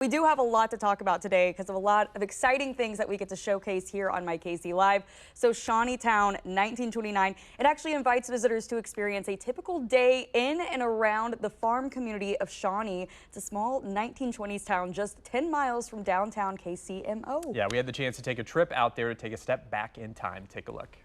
We do have a lot to talk about today because of a lot of exciting things that we get to showcase here on MyKC Live. So Shawnee Town 1929, it actually invites visitors to experience a typical day in and around the farm community of Shawnee. It's a small 1920s town just 10 miles from downtown KCMO. Yeah, we had the chance to take a trip out there to take a step back in time. Take a look.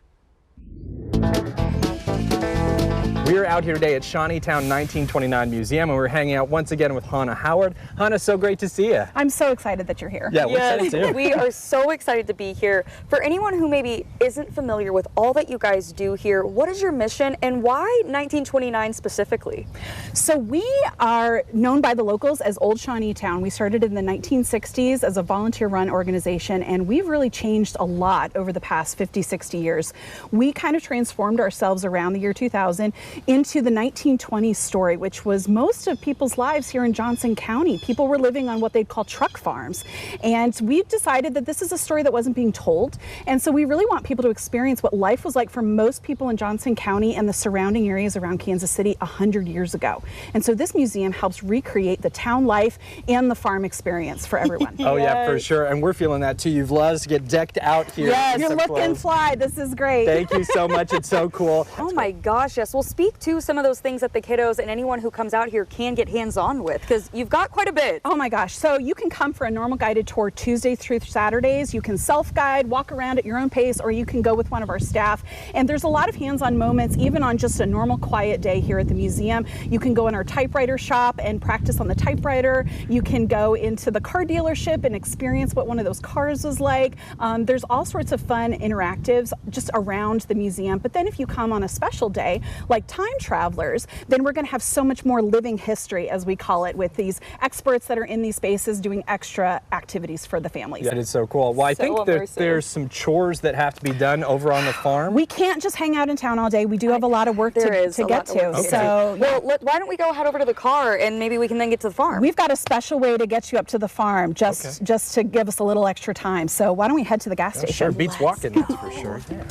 We are out here today at Shawnee Town 1929 Museum, and we're hanging out once again with Hannah Howard. Hannah, so great to see you. I'm so excited that you're here. Yeah, we're excited too. We are so excited to be here. For anyone who maybe isn't familiar with all that you guys do here, what is your mission and why 1929 specifically? So we are known by the locals as Old Shawnee Town. We started in the 1960s as a volunteer-run organization, and we've really changed a lot over the past 50, 60 years. We kind of transformed ourselves around the year 2000 into the 1920s story, which was most of people's lives here in Johnson County. People were living on what they'd call truck farms. And we decided that this is a story that wasn't being told. And so we really want people to experience what life was like for most people in Johnson County and the surrounding areas around Kansas City 100 years ago. And so this museum helps recreate the town life and the farm experience for everyone. Oh yeah, for sure. And we're feeling that too. You've let us get decked out here. Yes, you're looking fly. This is great. Thank you so much. It's so cool. Oh my gosh, yes. Well, speak to some of those things that the kiddos and anyone who comes out here can get hands-on with, because you've got quite a bit. Oh my gosh. So you can come for a normal guided tour Tuesdays through Saturdays. You can self-guide, walk around at your own pace, or you can go with one of our staff. And there's a lot of hands-on moments, even on just a normal quiet day here at the museum. You can go in our typewriter shop and practice on the typewriter. You can go into the car dealership and experience what one of those cars was like. There's all sorts of fun interactives just around the museum. But then if you come on a special day, like Time Travelers, then we're going to have so much more living history, as we call it, with these experts that are in these spaces doing extra activities for the families. That is so cool. Well, I think that there's some chores that have to be done over on the farm. We can't just hang out in town all day. We do have a lot of work to get to. Okay. So, well, why don't we go head over to the car and maybe we can then get to the farm? We've got a special way to get you up to the farm, just to give us a little extra time. So why don't we head to the gas station? Sure, beats walking, that's for sure. Yeah.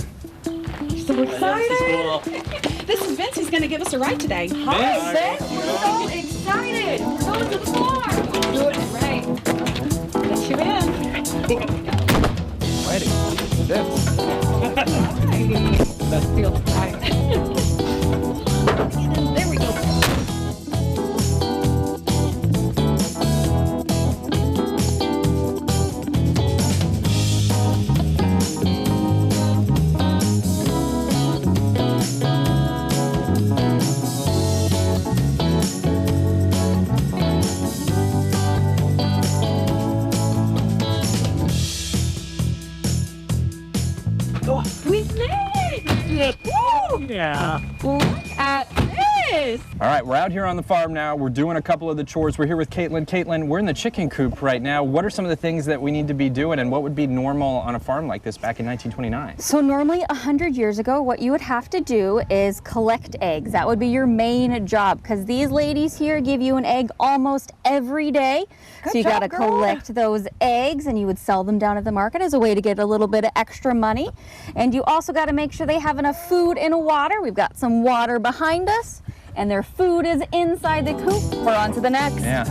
So excited! This is Vince. He's going to give us a ride today. Hi, Vince. We're so excited. We're going to the farm. Doing it right. Get you in. Ready. Vince. That feels tight. There we go. We made it! Woo! Yeah. Look at this! All right, we're out here on the farm now. We're doing a couple of the chores. We're here with Caitlin. Caitlin, we're in the chicken coop right now. What are some of the things that we need to be doing, and what would be normal on a farm like this back in 1929? So normally 100 years ago, what you would have to do is collect eggs. That would be your main job, because these ladies here give you an egg almost every day. So you got to collect those eggs, and you would sell them down at the market as a way to get a little bit of extra money. And you also got to make sure they have enough food and water. We've got some water behind us, and their food is inside the coop. We're on to the next. Yeah.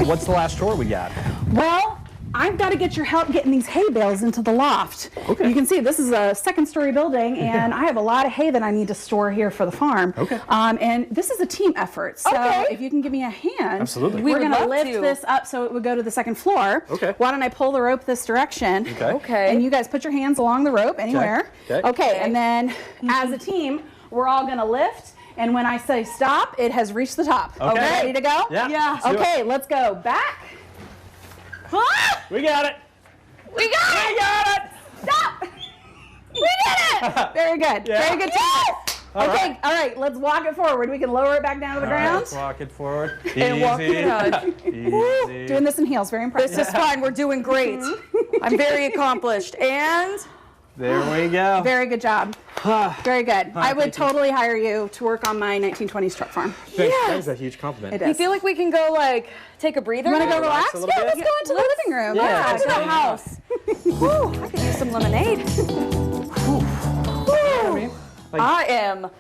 What's the last chore we got? Well, I've got to get your help getting these hay bales into the loft. Okay. You can see this is a second-story building, and I have a lot of hay that I need to store here for the farm. Okay. And this is a team effort, so if you can give me a hand, absolutely, we're going to lift this up so it would go to the second floor. Okay. Why don't I pull the rope this direction? Okay. Okay. And you guys put your hands along the rope anywhere. Okay. Okay. And then as a team, we're all going to lift. And when I say stop, it has reached the top. Okay. Ready to go? Yeah. Okay, let's go back. We got it. We got it! Stop! We did it! Very good. Yeah. Very good. Yes! Okay, all right, let's walk it forward. We can lower it back down to the ground. Let's walk it forward. And walk it out. Easy. Doing this in heels, very impressive. This is fine. We're doing great. I'm very accomplished. And there we go. Very good job. Very good. I would totally hire you to work on my 1920s truck farm. That is a huge compliment. It is. you feel like we can go take a breather? You want to go relax? a little Yeah, bit? let's go into the living room. Yeah. Into the house. Whew, I could use some lemonade. I am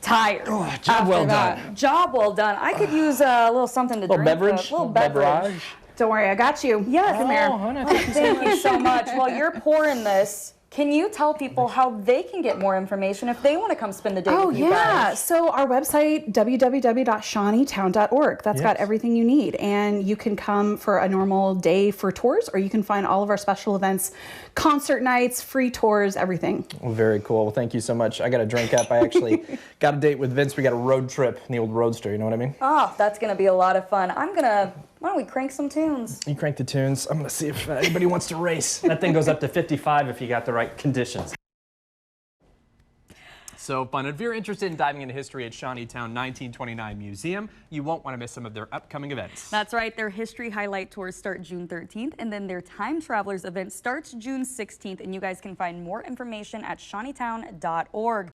tired. Oh, job well done. Job well done. I could use a little something to drink. Beverage? A little beverage. Don't worry, I got you. Yes. Come here. Hannah, Thank you so much. While you're pouring this, can you tell people how they can get more information if they want to come spend the day with you guys? So our website, www.shawneetown.org. That's got everything you need. And you can come for a normal day for tours, or you can find all of our special events, concert nights, free tours, everything. Well, very cool. Well, thank you so much. I got to drink up. I actually got a date with Vince. We got a road trip in the old Roadster, you know what I mean? Oh, that's going to be a lot of fun. Why don't we crank some tunes? You crank the tunes. I'm going to see if anybody wants to race. That thing goes up to 55 if you got the right conditions. So fun. If you're interested in diving into history at Shawnee Town 1929 Museum, you won't want to miss some of their upcoming events. That's right. Their history highlight tours start June 13th, and then their Time Travelers event starts June 16th, and you guys can find more information at shawneetown.org.